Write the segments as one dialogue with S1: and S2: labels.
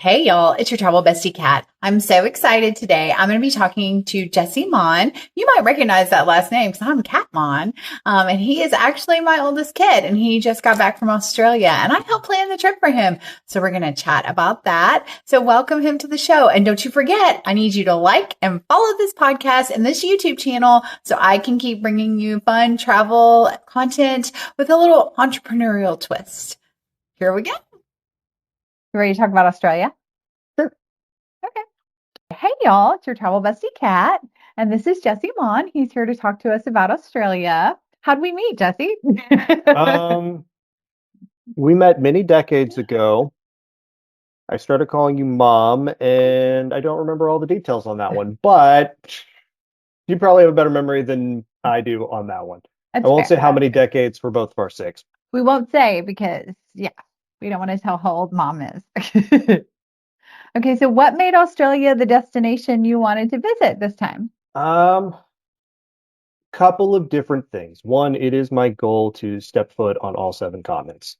S1: Hey y'all, it's your travel bestie Kat. I'm so excited today. I'm going to be talking to Jesse Mon. You might recognize that last name because I'm Kat Mon. And he is actually my oldest kid and he just got back from Australia and I helped plan the trip for him. So we're going to chat about that. So welcome him to the show. And don't you forget, I need you to like and follow this podcast and this YouTube channel so I can keep bringing you fun travel content with a little entrepreneurial twist. Here we go. You ready to talk about Australia?
S2: Sure.
S1: Okay. Hey, y'all, it's your travel bestie Kat, and this is Jesse Mon. He's here to talk to us about Australia. How'd we meet, Jesse?
S2: Um, we met many decades ago. I started calling you mom, and I don't remember all the details on that one, but you probably have a better memory than I do on that one. I
S1: That's
S2: won't
S1: fair.
S2: say how many decades for both of our sakes.
S1: We won't say because, yeah, we don't want to tell how old mom is. Okay, so what made Australia the destination you wanted to visit this time?
S2: Um, Couple of different things. One, it is my goal to step foot on all seven continents.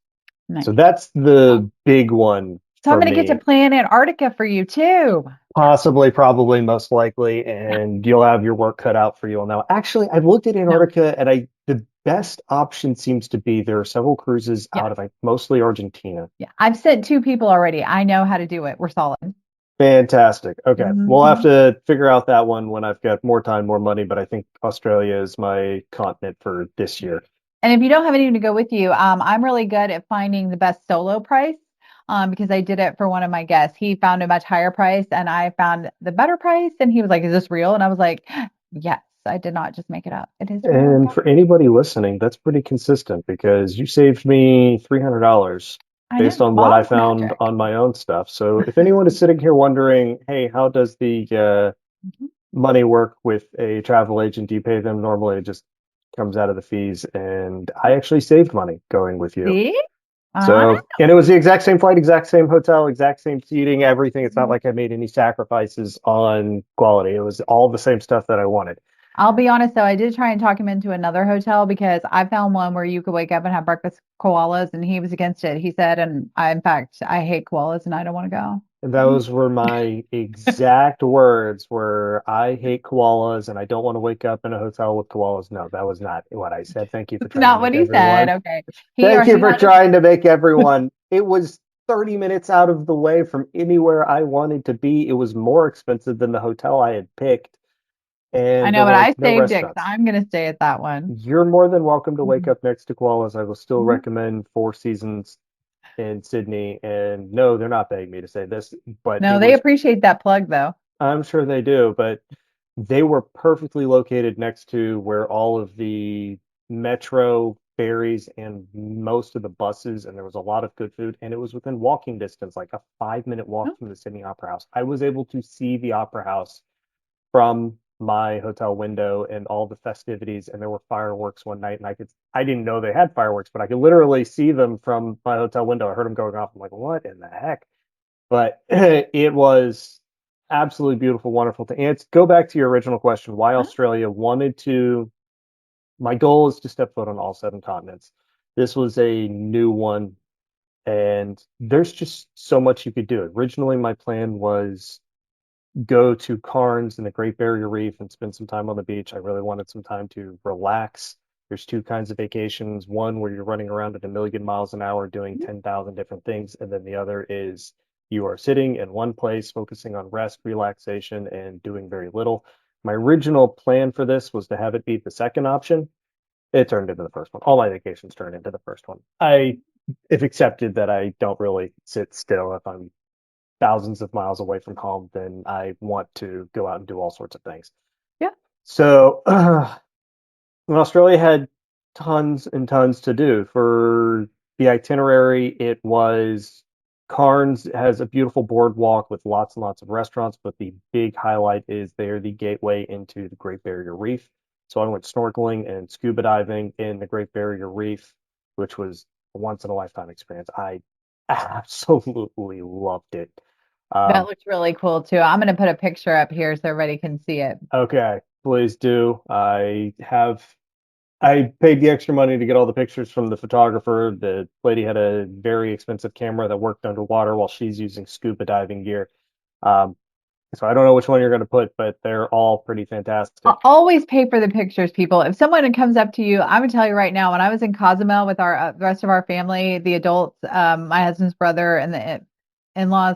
S2: So
S1: Nice.
S2: that's the big one
S1: So I'm
S2: for
S1: going to get to
S2: me.
S1: plan Antarctica for you too.
S2: Possibly, probably, most likely, and you'll have your work cut out for you on that. Actually, I've looked at
S1: No.
S2: Antarctica, and the best option seems to be there are several cruises
S1: Yeah.
S2: out of mostly Argentina.
S1: Yeah. I've sent two people already. I know how to do it. We're solid.
S2: Fantastic. Okay, we'll have
S1: Mhm.
S2: to figure out that one when I've got more time, more money, but I think Australia is my continent for this year.
S1: And if you don't have anyone to go with you, I'm really good at finding the best solo price because I did it for one of my guests. He found a much higher price and I found the better price. And he was like, "Is this real?" And I was like, "Yes, I did not just make it up. It is real."
S2: And for anybody listening, that's pretty consistent because you saved me $300
S1: I know.
S2: based on what I
S1: Mom's
S2: found
S1: magic.
S2: on my own stuff. So if anyone is sitting here wondering, hey, how does the
S1: Mhm.
S2: money work with a travel agent? Do you pay them normally? It just comes out of the fees. And I actually saved money going with you.
S1: See? I
S2: So, and it was the exact same flight, exact same hotel, exact same seating, everything. It's not like I made any sacrifices on quality. It was all the same stuff that I wanted.
S1: I'll be honest though, I did try and talk him into another hotel because I found one where you could wake up and have breakfast koalas and he was against it. He said, and I, in fact, I hate koalas and I don't want to go.
S2: And those were my exact words were I hate koalas and I don't want to wake up in a hotel with koalas. No, that was not what I said. Thank you for
S1: It's
S2: trying to
S1: not what
S2: make
S1: he said.
S2: everyone.
S1: Okay. He or
S2: Thank
S1: he
S2: you for
S1: had
S2: trying to make everyone. It was 30 minutes out of the way from anywhere I wanted to be. It was more expensive than the hotel I had picked.
S1: I
S2: And there
S1: know,
S2: were
S1: but
S2: like
S1: I
S2: no
S1: saved it because
S2: restaurants.
S1: I'm gonna stay at that one.
S2: You're more than welcome to wake
S1: Mhm.
S2: up next to koalas. I will still
S1: Mhm.
S2: recommend Four Seasons in Sydney. And no, they're not begging me to say this, but it
S1: No, they
S2: was,
S1: appreciate that plug though.
S2: I'm sure they do, but they were perfectly located next to where all of the metro ferries and most of the buses, and there was a lot of good food, and it was within walking distance, like a 5 minute walk
S1: Oh,
S2: from the Sydney Opera House. I was able to see the Opera House from my hotel window and all the festivities, and there were fireworks one night, and I didn't know they had fireworks, but I could literally see them from my hotel window. I heard them going off. I'm like, what in the heck? But it was absolutely beautiful, wonderful to answer. Go back to your original question, why
S1: huh?
S2: Australia wanted to. My goal is to step foot on all seven continents. This was a new one, and there's just so much you could do. Originally, my plan was go to Cairns and the Great Barrier Reef and spend some time on the beach. I really wanted some time to relax. There's two kinds of vacations. One where you're running around at a million miles an hour doing 10,000 different things. And then the other is you are sitting in one place, focusing on rest, relaxation, and doing very little. My original plan for this was to have it be the second option. It turned into the first one. All my vacations turned into the first one. I have accepted that I don't really sit still if I'm thousands of miles away from home, then I want to go out and do all sorts of things.
S1: Yeah.
S2: So, Australia had tons and tons to do. For the itinerary, it was Cairns has a beautiful boardwalk with lots and lots of restaurants, but the big highlight is they're the gateway into the Great Barrier Reef. So I went snorkeling and scuba diving in the Great Barrier Reef, which was a once in a lifetime experience. I absolutely loved it.
S1: That
S2: Um,
S1: looks really cool too. I'm gonna put a picture up here so everybody can see it.
S2: okay, please do. I have I paid the extra money to get all the pictures from the photographer. The lady had a very expensive camera that worked underwater while she's using scuba diving gear. Um, so I don't know which one you're going to put, but they're all pretty fantastic.
S1: Always pay for the pictures, people. If someone comes up to you, I'm gonna tell you right now, when I was in Cozumel with our the rest of our family, the adults, my husband's brother and the in-laws,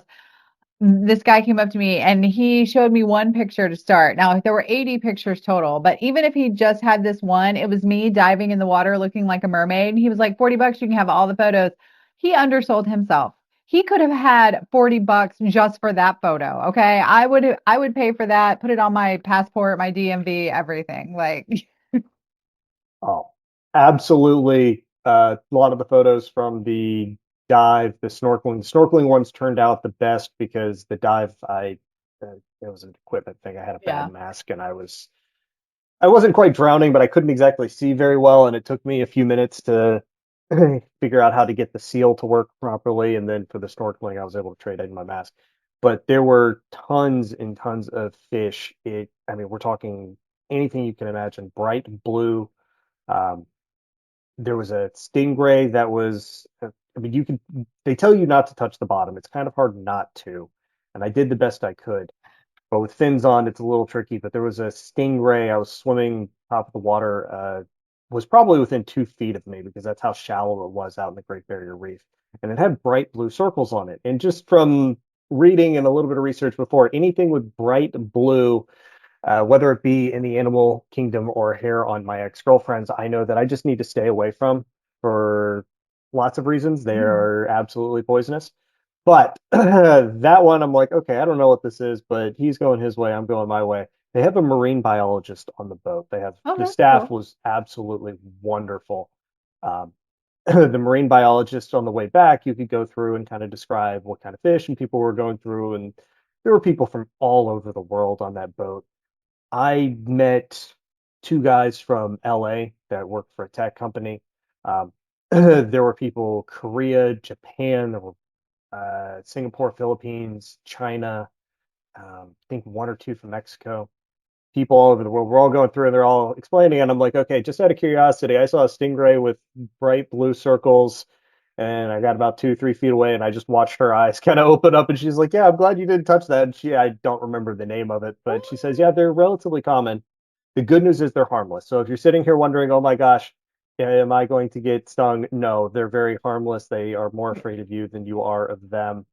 S1: this guy came up to me and he showed me one picture to start. Now, there were 80 pictures total, but even if he just had this one, it was me diving in the water looking like a mermaid. And he was like, $40, you can have all the photos. He undersold himself. He could have had $40 just for that photo. Okay. I would pay for that, put it on my passport, my DMV, everything. Like,
S2: Oh, absolutely. A lot of the photos from the dive, the snorkeling ones turned out the best because the dive, it was an equipment thing. I had a bad
S1: yeah.
S2: mask and I wasn't quite drowning, but I couldn't exactly see very well, and it took me a few minutes to figure out how to get the seal to work properly. And then for the snorkeling, I was able to trade in my mask. But there were tons and tons of fish. I mean, we're talking anything you can imagine, bright blue. Um, there was a stingray that was, I mean, they tell you not to touch the bottom. It's kind of hard not to. And I did the best I could. But with fins on, it's a little tricky. But there was a stingray. I was swimming top of the water, was probably within 2 feet of me because that's how shallow it was out in the Great Barrier Reef. And it had bright blue circles on it. And just from reading and a little bit of research before, anything with bright blue, whether it be in the animal kingdom or hair on my ex-girlfriends, I know that I just need to stay away from for lots of reasons. They
S1: Mm.
S2: are absolutely poisonous. But that one, I'm like, okay, I don't know what this is, but he's going his way, I'm going my way. They have a marine biologist on the boat.
S1: Oh,
S2: The
S1: that's
S2: staff
S1: cool.
S2: was absolutely wonderful. Um, the marine biologist on the way back, you could go through and kind of describe what kind of fish and people were going through, and there were people from all over the world on that boat. I met two guys from LA that worked for a tech company. Um, there were people Korea, Japan, there were Singapore, Philippines, China, I think one or two from Mexico. People all over the world. We're all going through and they're all explaining. And I'm like, okay, just out of curiosity, I saw a stingray with bright blue circles and I got about 2, 3 feet away and I just watched her eyes kind of open up and she's like, yeah, I'm glad you didn't touch that. And I don't remember the name of it, but she says, yeah, they're relatively common. The good news is they're harmless. So if you're sitting here wondering, oh my gosh, am I going to get stung? No, they're very harmless. They are more afraid of you than you are of them.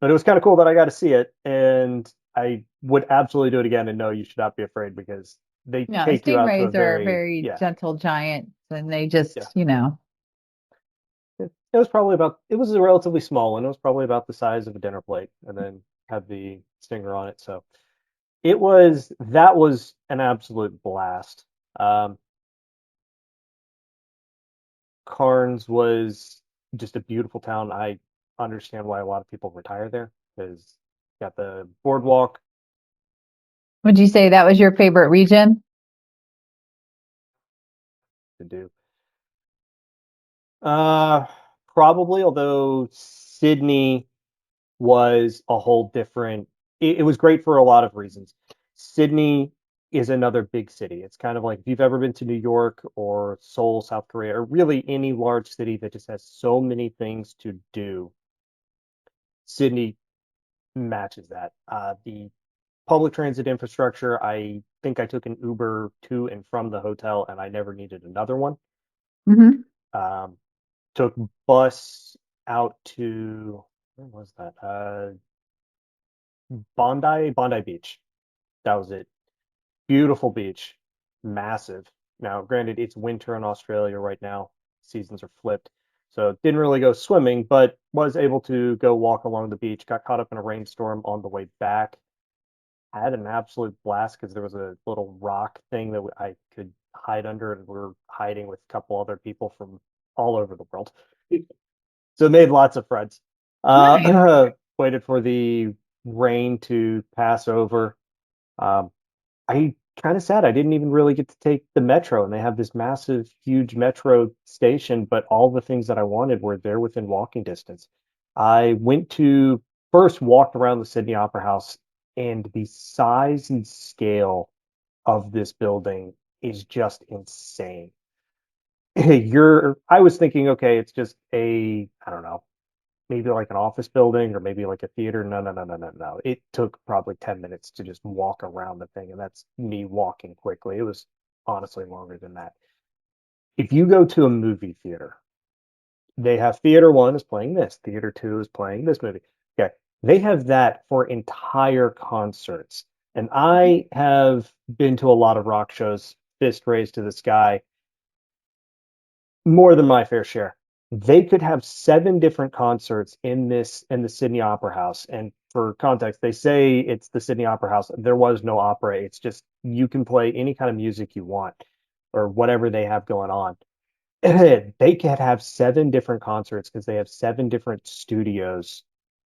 S2: But it was kind of cool that I got to see it, and I would absolutely do it again. And no, you should not be afraid because they
S1: No,
S2: take you out to a
S1: stingrays are
S2: very,
S1: very
S2: yeah,
S1: gentle giants and they
S2: yeah.
S1: just.
S2: It was probably about, it was a relatively small one. It was probably about the size of a dinner plate, and then had the stinger on it. So that was an absolute blast. Um, Cairns was just a beautiful town. I understand why a lot of people retire there because got the boardwalk
S1: Would you say that was your favorite region?
S2: to do. Uh, Probably, although Sydney was a whole different, it was great for a lot of reasons. Sydney is another big city. It's kind of like if you've ever been to New York or Seoul, South Korea, or really any large city that just has so many things to do. Sydney matches that. The public transit infrastructure, I think I took an Uber to and from the hotel, and I never needed another one.
S1: Hmm.
S2: Um, Took bus out to where was that? Bondi Beach. That was it. Beautiful beach, massive. Now, granted, it's winter in Australia right now. Seasons are flipped. So didn't really go swimming, but was able to go walk along the beach. Got caught up in a rainstorm on the way back. Had an absolute blast because there was a little rock thing that I could hide under, and we are hiding with a couple other people from all over the world. So made lots of friends.
S1: Nice.
S2: Waited for the rain to pass over. Um, I kind of sad I didn't even really get to take the metro, and they have this massive, huge metro station, but all the things that I wanted were there within walking distance. I went to first walked around the Sydney Opera House, and the size and scale of this building is just insane. I was thinking, okay, it's just I don't know, maybe like an office building or maybe like a theater. No, no, no, no, no, no. It took probably 10 minutes to just walk around the thing, and that's me walking quickly. It was honestly longer than that. If you go to a movie theater, they have theater one is playing this, theater two is playing this movie. Okay. They have that for entire concerts. And I have been to a lot of rock shows, fist raised to the sky, more than my fair share. They could have seven different concerts in the Sydney Opera House. And for context, they say it's the Sydney Opera House. There was no opera. It's just you can play any kind of music you want or whatever they have going on. They could have seven different concerts because they have seven different studios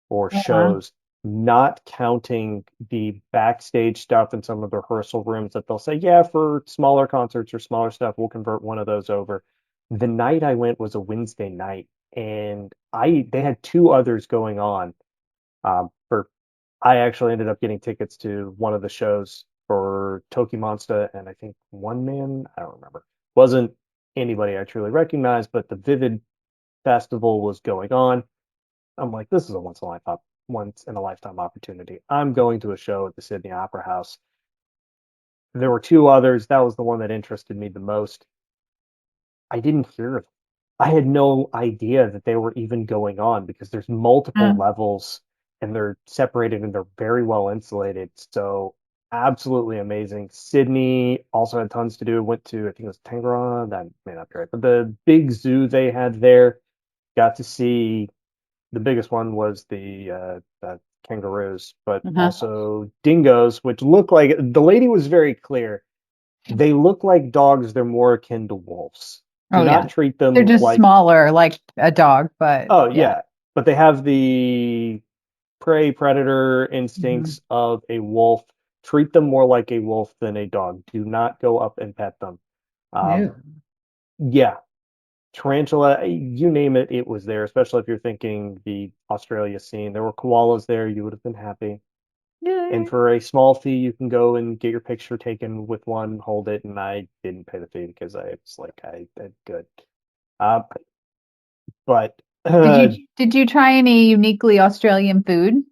S2: or
S1: Oh, wow.
S2: shows, not counting the backstage stuff in some of the rehearsal rooms that they'll say, yeah, for smaller concerts or smaller stuff, we'll convert one of those over. The night I went was a Wednesday night, and I they had two others going on. For I actually ended up getting tickets to one of the shows for Toki Monsta, and I think One Man, I don't remember. Wasn't anybody I truly recognized, but the Vivid Festival was going on. I'm like, this is a once in a lifetime opportunity. I'm going to a show at the Sydney Opera House. There were two others. That was the one that interested me the most. I didn't hear of them. I had no idea that they were even going on because there's multiple
S1: Yeah.
S2: levels and they're separated and they're very well insulated. So absolutely amazing. Sydney also had tons to do. Went to, I think it was Tangaroa. That may not be right, but the big zoo they had there. Got to see the biggest one was the kangaroos, but
S1: Uh-huh.
S2: also dingoes, which look like the lady was very clear. They look like dogs. They're more akin to wolves. Do
S1: Oh,
S2: not
S1: yeah.
S2: treat
S1: They're
S2: them
S1: just
S2: like,
S1: smaller, like a dog, but
S2: oh,
S1: yeah.
S2: yeah, but they have the prey predator
S1: Mhm.
S2: instincts of a wolf. Treat them more like a wolf than a dog. Do not go up and pet them. Um,
S1: No.
S2: yeah, tarantula, you name it, it was there, especially if you're thinking the Australia scene. There were koalas there, you would have been happy. And
S1: Yeah.
S2: for a small fee, you can go and get your picture taken with one, hold it, and I didn't pay the fee because I was like, I good. Uh, but
S1: Did you try any uniquely Australian food?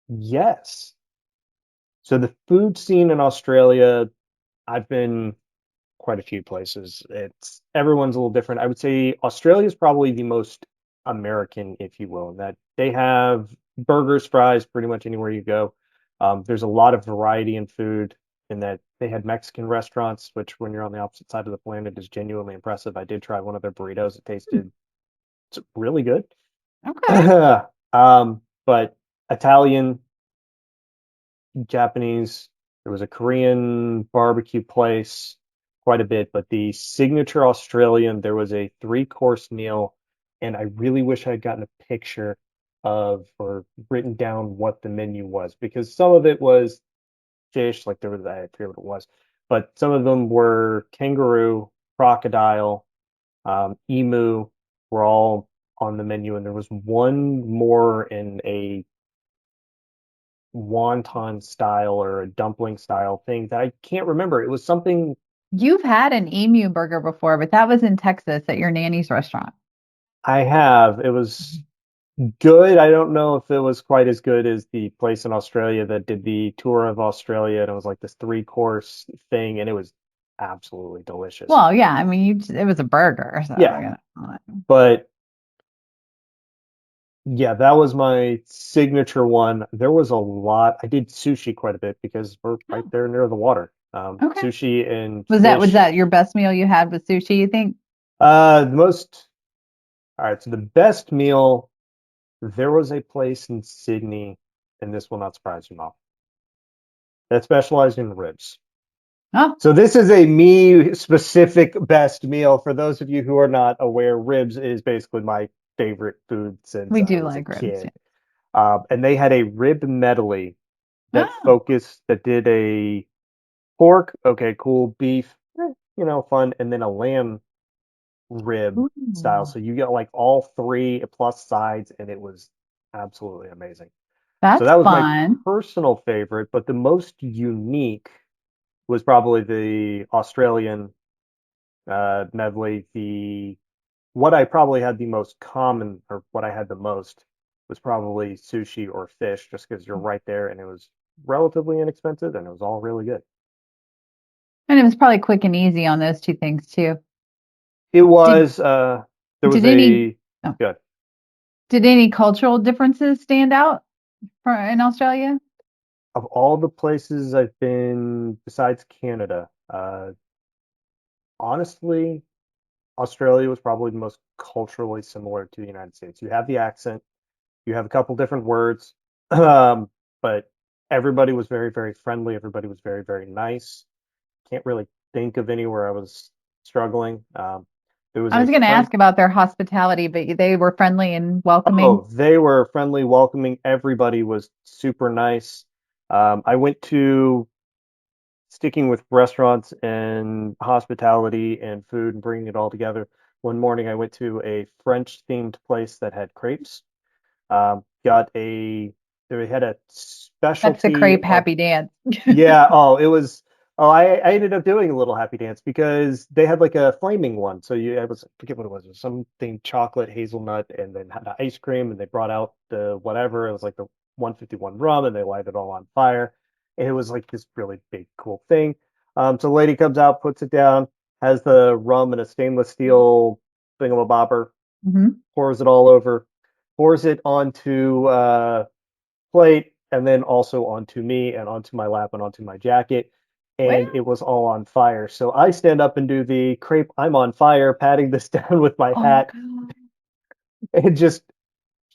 S2: yes. So the food scene in Australia, I've been quite a few places. It's everyone's a little different. I would say Australia is probably the most American, if you will, in that they have burgers, fries, pretty much anywhere you go. There's a lot of variety in food, in that they had Mexican restaurants, which when you're on the opposite side of the planet is genuinely impressive. I did try one of their burritos. It tasted really good.
S1: Okay.
S2: But Italian, Japanese. There was a Korean barbecue place, quite a bit, but the signature Australian, there was a three-course meal, and I really wish I had gotten a picture of or written down what the menu was because some of it was fish, like there was, I forget what it was, but some of them were kangaroo, crocodile, emu were all on the menu, and there was one more in a wonton style or a dumpling style thing that I can't remember. It was something
S1: You've had an emu burger before, but that was in Texas at your nanny's restaurant.
S2: I have. It was good. I don't know if it was quite as good as the place in Australia that did the tour of Australia, and it was like this three-course thing, and it was absolutely delicious.
S1: Well, yeah, I mean, it was a burger, so
S2: Yeah, but yeah, that was my signature one. There was a lot. I did sushi quite a bit because we're right
S1: oh,
S2: there near the water.
S1: okay.
S2: Sushi and
S1: Was
S2: fish.
S1: that your best meal you had with sushi, you think?
S2: The most All right, so the best meal, there was a place in Sydney, and this will not surprise you, Mom, that specialized in ribs.
S1: Oh,
S2: So this is a me specific best meal. For those of you who are not aware, ribs is basically my favorite food since
S1: we
S2: I
S1: do
S2: was a
S1: like ribs,
S2: kid.
S1: yeah.
S2: And they had a rib medley
S1: Oh,
S2: that did a pork, okay, cool, beef, fun, and then a lamb rib style.
S1: ooh,
S2: So you get like all three plus sides, and it was absolutely amazing. So
S1: that's
S2: that was my
S1: fun.
S2: personal favorite, but the most unique was probably the Australian medley. The what I probably had the most common, or what I had the most, was probably sushi or fish, just because you're right there, and it was relatively inexpensive, and it was all really good.
S1: And it was probably quick and easy on those two things too.
S2: It
S1: Did
S2: was there was
S1: did any
S2: a
S1: oh,
S2: good
S1: did any cultural differences stand out in Australia?
S2: of all the places I've been besides Canada. Honestly, Australia was probably the most culturally similar to the United States. You have the accent, you have a couple different words, but everybody was very, very friendly. Everybody was very, very nice. Can't really think of anywhere I was struggling. There was
S1: I
S2: a
S1: was going to
S2: French.
S1: ask about their hospitality, but they were friendly and welcoming.
S2: Oh, they were friendly, welcoming. Everybody was super nice. I went to sticking with restaurants and hospitality and food and bringing it all together. One morning, I went to a French themed place that had crepes. Got a They had a
S1: That's the
S2: specialty
S1: crepe
S2: of
S1: happy dance.
S2: yeah. Oh, it was. Oh, I ended up doing a little happy dance because they had like a flaming one. So I forget what it was. It was something chocolate, hazelnut, and then had the ice cream, and they brought out the whatever. It was like the 151 rum, and they light it all on fire. And it was like this really big, cool thing. So the lady comes out, puts it down, has the rum in a stainless steel thingamabobber,
S1: Hmm.
S2: pours it all over, pours it onto plate, and then also onto me and onto my lap and onto my jacket. And
S1: Well,
S2: it was all on fire. So I stand up and do the crepe, I'm on fire, patting this down with my
S1: oh
S2: hat.
S1: God.
S2: And just,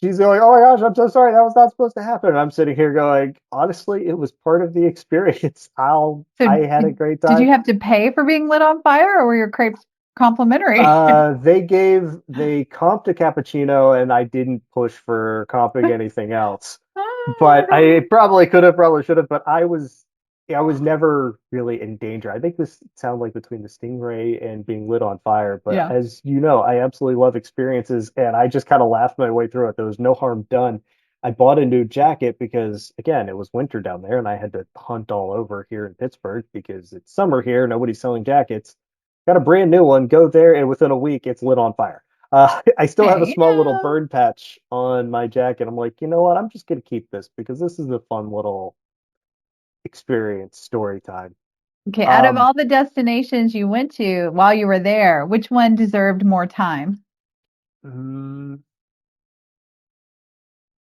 S2: she's going, oh my gosh, I'm so sorry. That was not supposed to happen. And I'm sitting here going, honestly, it was part of the experience.
S1: So
S2: I had a great
S1: did
S2: time.
S1: you have to pay for being lit on fire or were your crepes complimentary?
S2: They comped a cappuccino, and I didn't push for comping anything else.
S1: Oh
S2: But I
S1: God.
S2: probably could have, probably should have. But I was never really in danger. I think this sounds like between the stingray and being lit on fire. But
S1: Yeah.
S2: as you know, I absolutely love experiences, and I just kind of laughed my way through it. There was no harm done. I bought a new jacket because, again, it was winter down there, and I had to hunt all over here in Pittsburgh because it's summer here. Nobody's selling jackets. Got a brand new one. Go there, and within a week, it's lit on fire. I still have a
S1: Hey,
S2: small little burn patch on my jacket. I'm like, you know what? I'm just gonna keep this because this is a fun little experience story time.
S1: okay, out of
S2: Um,
S1: all the destinations you went to while you were there, which one deserved more time?
S2: mm,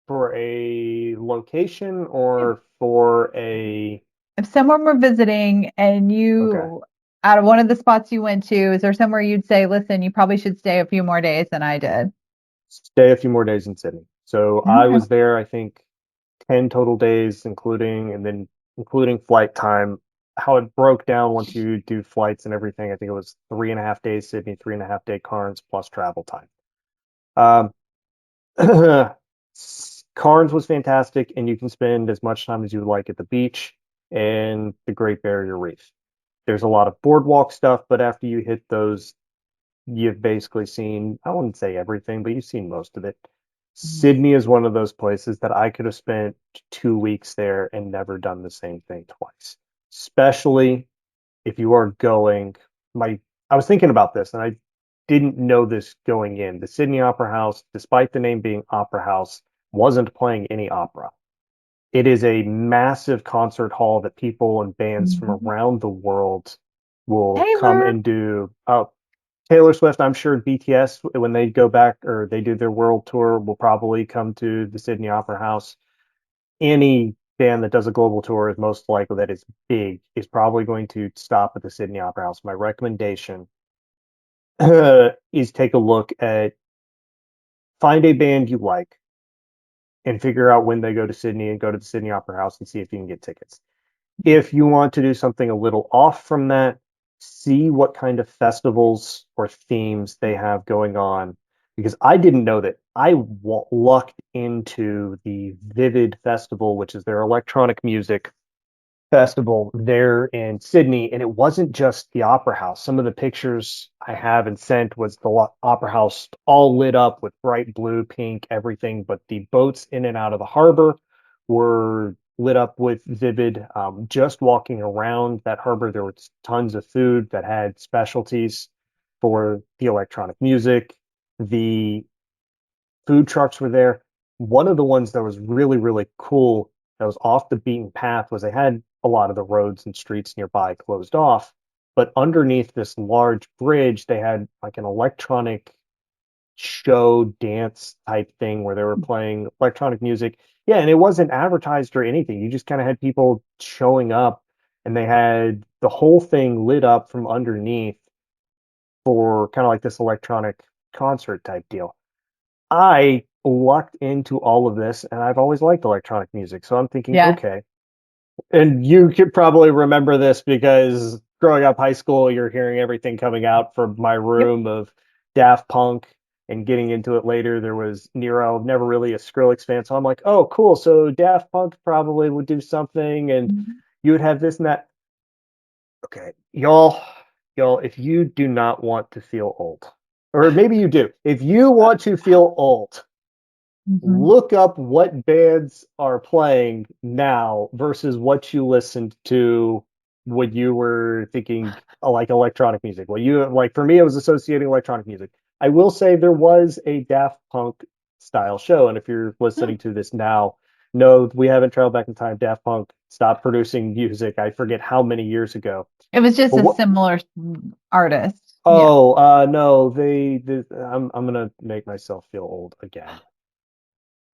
S2: for a location
S1: Yeah.
S2: or for a
S1: If someone were visiting and
S2: okay,
S1: you, out of one of the spots you went to, is there somewhere you'd say, listen, you probably should stay a few more days than I did?
S2: stay a few more days in Sydney. So I
S1: Okay.
S2: was there, I think, 10 total days, including flight time. How it broke down once you do flights and everything, I think it was 3.5 days Sydney, 3.5 day Cairns plus travel time. Um, Cairns was fantastic, and you can spend as much time as you would like at the beach and the Great Barrier Reef. There's a lot of boardwalk stuff, but after you hit those, you've basically seen, I wouldn't say everything, but you've seen most of it.
S1: Mhm.
S2: Sydney is one of those places that I could have spent 2 weeks there and never done the same thing twice. Especially if you are going, my I was thinking about this and I didn't know this going in. The Sydney Opera House, despite the name being Opera House, wasn't playing any opera. It is a massive concert hall that people and bands from
S1: Mhm.
S2: around the world will come
S1: Taylor.
S2: and do. Taylor Swift, I'm sure BTS, when they go back or they do their world tour, will probably come to the Sydney Opera House. Any band that does a global tour is most likely that is big, is probably going to stop at the Sydney Opera House. My recommendation is take a look at find a band you like and figure out when they go to Sydney and go to the Sydney Opera House and see if you can get tickets. If you want to do something a little off from that, see what kind of festivals or themes they have going on. Because I didn't know that. Lucked into the Vivid Festival, which is their electronic music festival there in Sydney, and it wasn't just the opera house. Some of the pictures I have and sent was the opera house all lit up with bright blue, pink, everything, but the boats in and out of the harbor were lit up with vivid. Just walking around that harbor, there was tons of food that had specialties. for the electronic music. The food trucks were there. One of the ones that was really, really cool that was off the beaten path was they had a lot of the roads and streets nearby closed off, but underneath this large bridge, they had like an electronic show dance type thing where they were playing electronic music. Yeah, and it wasn't advertised or anything. You just kind of had people showing up and they had the whole thing lit up from underneath for kind of like this electronic concert type deal. I lucked into all of this and I've always liked electronic music. So I'm thinking,
S1: Yeah.
S2: okay. And you could probably remember this because growing up high school, you're hearing everything coming out from my
S1: Yep.
S2: room of Daft Punk and getting into it later. There was Nero, never really a Skrillex fan. So I'm like, oh, cool. So Daft Punk probably would do something and
S1: Mhm.
S2: you would have this and that. Okay, y'all, if you do not want to feel old, or maybe you do, if you want to feel old,
S1: Mhm.
S2: look up what bands are playing now versus what you listened to when you were thinking like electronic music. Well, you like for me, it was associating electronic music. I will say there was a Daft Punk style show, and if you're
S1: Hmm.
S2: listening to this now, no, we haven't traveled back in time. Daft Punk stopped producing music. I forget how many years ago.
S1: It was just
S2: But
S1: a
S2: what?
S1: similar artist. Yeah.
S2: Oh, no, I'm gonna make myself feel old again.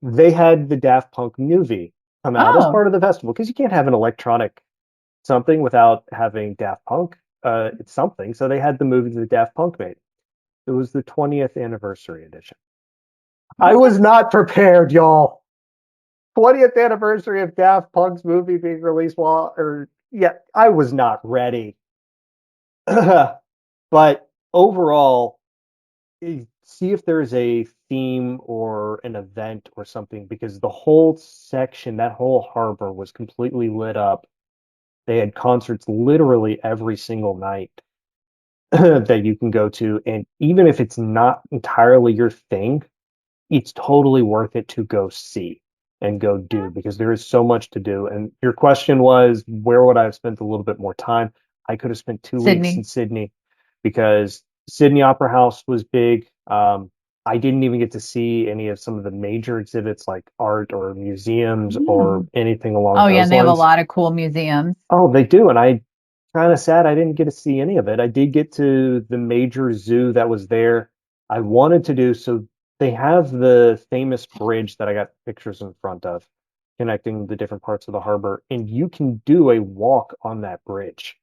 S2: They had the Daft Punk movie come out as
S1: Oh,
S2: part of the festival because you can't have an electronic something without having Daft Punk. It's something. So they had the movie that Daft Punk made. It was the 20th anniversary edition. I
S1: okay.
S2: was not prepared, y'all. 20th anniversary of Daft Punk's movie being released while, or yeah, I was not ready. But overall, see if there's a theme or an event or something because the whole section, that whole harbor was completely lit up. They had concerts literally every single night that you can go to. And even if it's not entirely your thing, it's totally worth it to go see and go do because there is so much to do. And your question was, where would I have spent a little bit more time? I could have spent 2 weeks in
S1: Sydney.
S2: Sydney because Sydney Opera House was big. I didn't even get to see any of some of the major exhibits like art or museums or
S1: Mm.
S2: anything along
S1: Oh, yeah,
S2: those
S1: and they have a
S2: lines.
S1: lot of cool museums.
S2: Oh, they do. And I kind of sad I didn't get to see any of it. I did get to the major zoo that was there. I wanted to do so they have the famous bridge that I got pictures in front of connecting the different parts of the harbor, and you can do a walk on that bridge.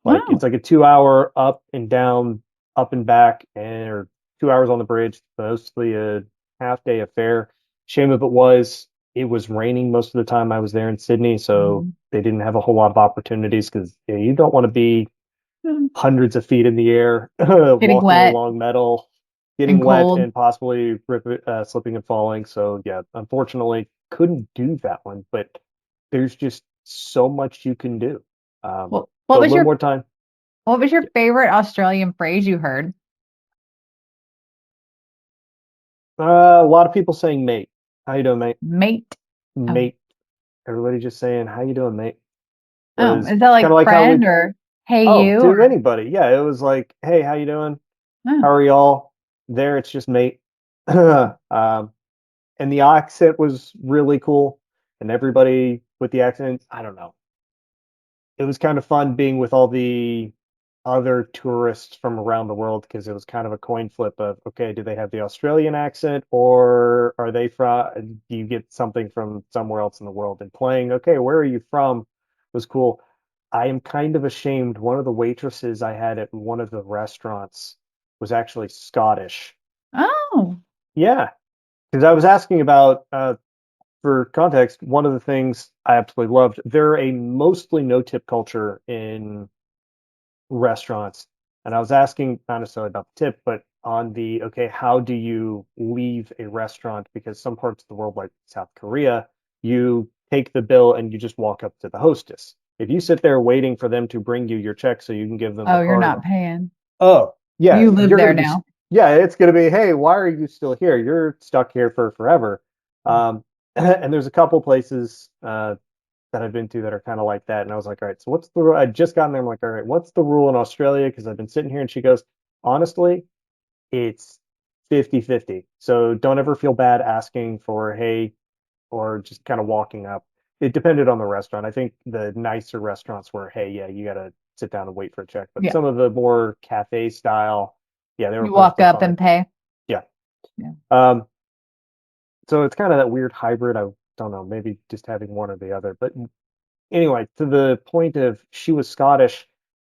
S2: Like it's
S1: Oh,
S2: like a 2 hour up and down, up and back, and or 2 hours on the bridge, mostly a half day affair. Shame of it was raining most of the time I was there in Sydney, so
S1: mhm.
S2: they didn't have a whole lot of opportunities because you don't want to be
S1: Mm.
S2: hundreds of feet in the air,
S1: Getting
S2: walking
S1: wet
S2: along metal, getting
S1: and
S2: wet,
S1: cold.
S2: and possibly slipping and falling. So yeah, unfortunately, couldn't do that one. But there's just so much you can do.
S1: Well,
S2: So a little more time.
S1: what was your favorite Australian phrase you heard?
S2: A lot of people saying mate. How you doing, mate?
S1: Mate. Oh,
S2: Mate. Everybody just saying, how you doing, mate?
S1: oh,
S2: Was
S1: is that
S2: kind
S1: like
S2: of like how we,
S1: friend or hey
S2: oh,
S1: you
S2: to
S1: or
S2: anybody. Yeah, it was like, hey, how you doing?
S1: oh,
S2: How are y'all? There, it's just mate. And the accent was really cool. And everybody with the accent, I don't know. It was kind of fun being with all the other tourists from around the world because it was kind of a coin flip of, okay, do they have the Australian accent or are they from, do you get something from somewhere else in the world? And playing, okay, where are you from was cool. I am kind of ashamed. One of the waitresses I had at one of the restaurants was actually Scottish.
S1: oh,
S2: Yeah, because I was asking about for context, one of the things I absolutely loved, they're a mostly no-tip culture in restaurants. And I was asking not necessarily about the tip, but on the, okay, how do you leave a restaurant? Because some parts of the world, like South Korea, you take the bill and you just walk up to the hostess. If you sit there waiting for them to bring you your check so you can give them the
S1: oh, you're
S2: card,
S1: not paying.
S2: oh, yeah,
S1: You live
S2: you're
S1: there
S2: going to be,
S1: now.
S2: yeah, it's going to be, hey, why are you still here? You're stuck here for forever. And there's a couple places that I've been to that are kind of like that. And I was like, all right, so what's the rule? I just gotten there. I'm like, all right, what's the rule in Australia? Because I've been sitting here and she goes, Honestly, it's 50-50. So don't ever feel bad asking for, hey, or just kind of walking up. It depended on the restaurant. I think the nicer restaurants were, hey, yeah, you got to sit down and wait for a check. But
S1: Yeah.
S2: some of the more cafe style, yeah, they were
S1: You walk
S2: perfectly
S1: up
S2: fine.
S1: and pay.
S2: Yeah.
S1: Yeah.
S2: Um, so it's kind of that weird hybrid. I don't know, maybe just having one or the other. But anyway, to the point of she was Scottish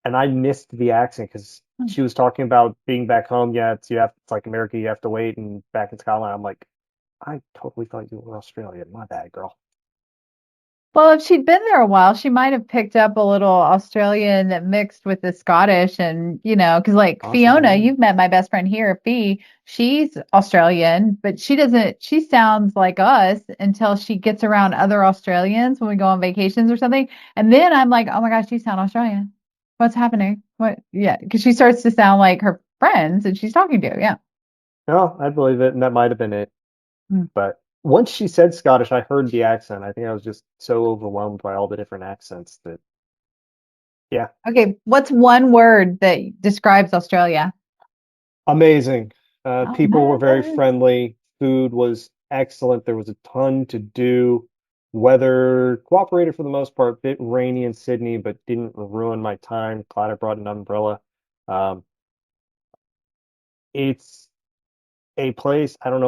S2: and I missed the accent because
S1: Hmm.
S2: she was talking about being back home. Yeah, it's like America, you have to wait, and back in Scotland, I'm like, I totally thought you were Australian. My bad, girl.
S1: Well, if she'd been there a while, she might have picked up a little Australian that mixed with the Scottish and, because like Fiona,
S2: Possibly.
S1: you've met my best friend here, Fee, she's Australian, but she sounds like us until she gets around other Australians when we go on vacations or something. And then I'm like, oh my gosh, you sound Australian. What's happening? What? Yeah, because she starts to sound like her friends and she's talking to. Yeah.
S2: No, I believe it, and that might have been it.
S1: Hmm.
S2: But once she said Scottish, I heard the accent. I think I was just so overwhelmed by all the different accents that, yeah,
S1: Okay, what's one word that describes Australia?
S2: amazing.
S1: Oh,
S2: People were very
S1: man.
S2: friendly. Food was excellent. There was a ton to do. Weather cooperated for the most part. Bit rainy in Sydney, but didn't ruin my time. Glad I brought an umbrella. Um, it's a place. I don't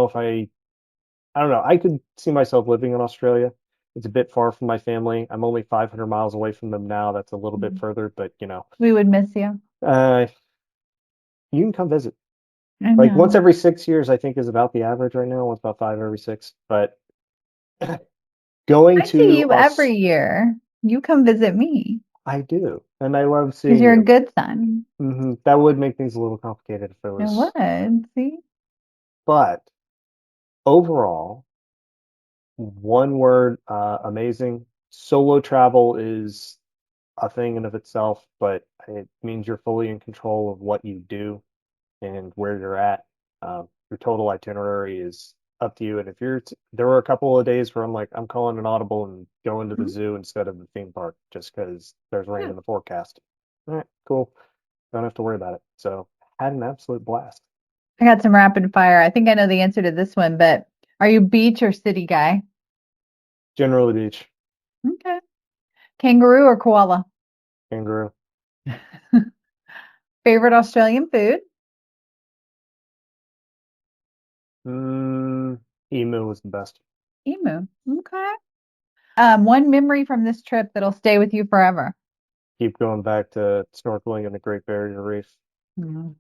S2: know. I could see myself living in Australia. It's a bit far from my family. I'm only 500 miles away from them now. That's a little bit further, but
S1: We would miss you.
S2: uh, you can come visit.
S1: I
S2: Like once
S1: know.
S2: every 6 years, I think is about the average right now. Once about five every six. But going
S1: I see
S2: to
S1: you every
S2: us,
S1: year. You come visit me
S2: I do, and I love
S1: because
S2: seeing
S1: you're a
S2: you.
S1: good son.
S2: That would make things a little complicated if it
S1: It
S2: was,
S1: would. See?
S2: but overall, one word, amazing. Solo travel is a thing in of itself, but it means you're fully in control of what you do and where you're at. Your total itinerary is up to you. And if there were a couple of days where I'm like, I'm calling an audible and going to the
S1: Mhm.
S2: zoo instead of the theme park just because there's rain
S1: Yeah.
S2: in the forecast. All right, cool. Don't have to worry about it. So had an absolute blast.
S1: I got some rapid fire. I think I know the answer to this one, but are you beach or city guy?
S2: Generally beach,
S1: Okay. Kangaroo or koala?
S2: kangaroo.
S1: Favorite Australian food?
S2: Mm, emu was the best.
S1: Emu. Okay. One memory from this trip that'll stay with you forever.
S2: Keep going back to snorkeling in the Great Barrier Reef.
S1: Mm.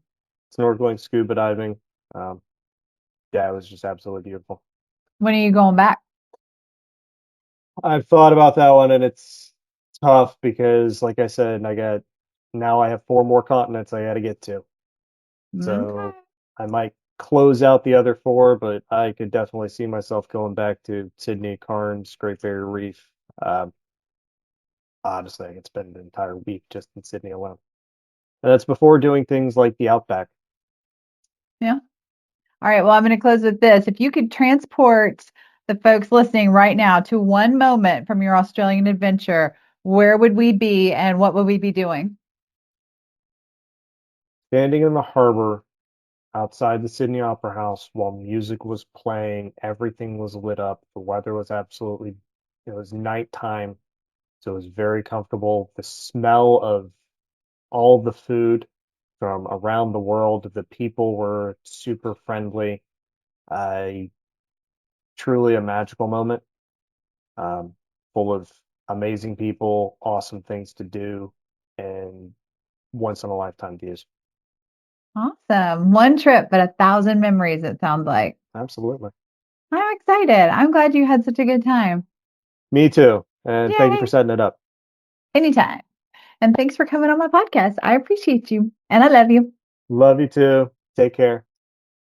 S2: Snorkeling, scuba diving. Um, yeah, it was just absolutely beautiful.
S1: When are you going back?
S2: I've thought about that one and it's tough because, like I said, now I have four more continents I got to get to.
S1: Okay.
S2: So I might close out the other four, but I could definitely see myself going back to Sydney, Cairns, Great Barrier Reef. Um, Honestly, I could spend an entire week just in Sydney alone. And that's before doing things like the Outback.
S1: Yeah. All right. Well, I'm going to close with this. If you could transport the folks listening right now to one moment from your Australian adventure, where would we be and what would we be doing?
S2: Standing in the harbor outside the Sydney Opera House while music was playing, everything was lit up. The weather was it was nighttime, so it was very comfortable. The smell of all the food from around the world, the people were super friendly. I Truly a magical moment, um, full of amazing people, awesome things to do, and once in a lifetime views.
S1: Awesome. One trip, but 1,000 memories, it sounds like.
S2: Absolutely.
S1: I'm excited. I'm glad you had such a good time.
S2: Me too. And thank you for
S1: Yay.
S2: setting it up.
S1: Anytime. And thanks for coming on my podcast. I appreciate you and I love you.
S2: Love you too. Take care.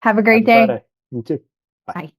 S1: Have a great
S2: Happy
S1: day.
S2: Friday. You too. Bye.
S1: Bye.